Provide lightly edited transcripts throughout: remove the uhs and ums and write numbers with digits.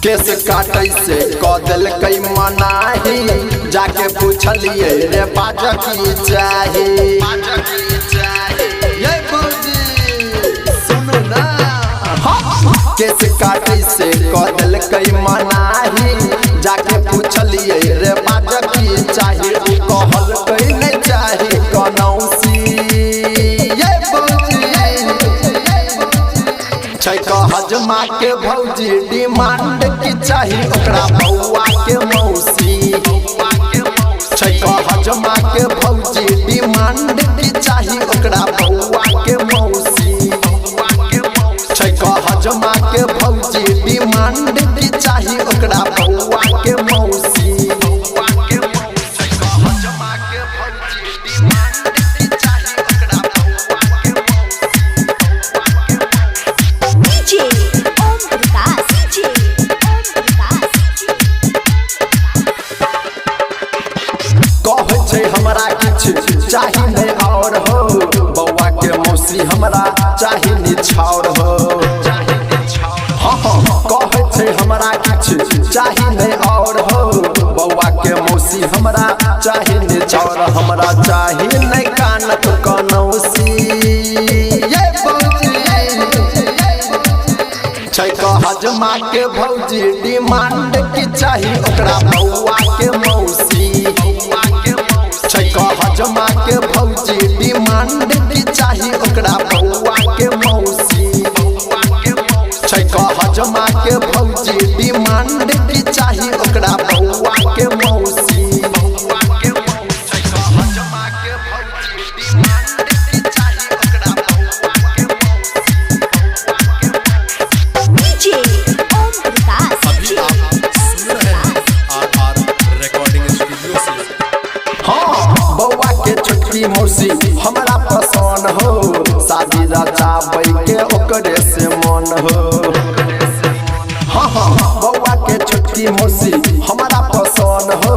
केस काटे से कदल कई मनाही जाके पूछलिए रे बाजा की चाहे ये फौजी सुन ना केस काटे से कदल कई मनाही जाके पूछलिए रे बाजा की चाहे कहल कई नहीं चाहे कनौसी ये फौजी हजमा के भौजी डिमांड की चाहिए ओकरा बउआ के मौसी हजमा के भौजी डिमांड की चाहिए ओकरा बउआ के मौसी हजमा के भौजी डिमांड की चाहिए ओकरा बउआ के मौसी हमरा कुछ चाहिए नहीं और हो बउआ के मौसी हमरा चाहिए निछावर हो कहे हमरा कुछ चाहिए नहीं और हो बउआ के मौसी हमरा चाहिए निछावर हमरा चाहिए नहीं कानक कनौसी ये हजमा के भौजी डिमांड की चाहिए ओकरा बउआ के मौसी हजमा के भौजी डिमांड की चाहिए ओकरा बउआ के मौसी हजमा के भौजी डिमांड की चाहिए ओकरा बउआ के मौसी मौसी हमरा पसंद हो शादी रचाबै के ओकरे से मन हो बउआ के छोटकी मौसी हमरा पसंद हो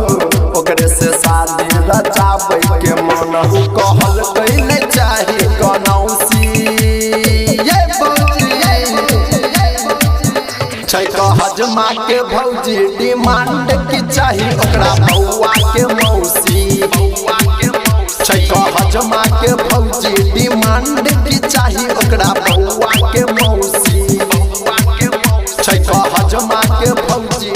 ओकरे से शादी रचाबै के मन हो कहल कई नहीं चाहे कनौसी ये हजमा के भौजी डिमांड की चाहिए ओकरा बउआ के मौसी हजमा के भौजी डिमांड की चाहिए ओकरा बउआ के मौसी हजमा के भौजी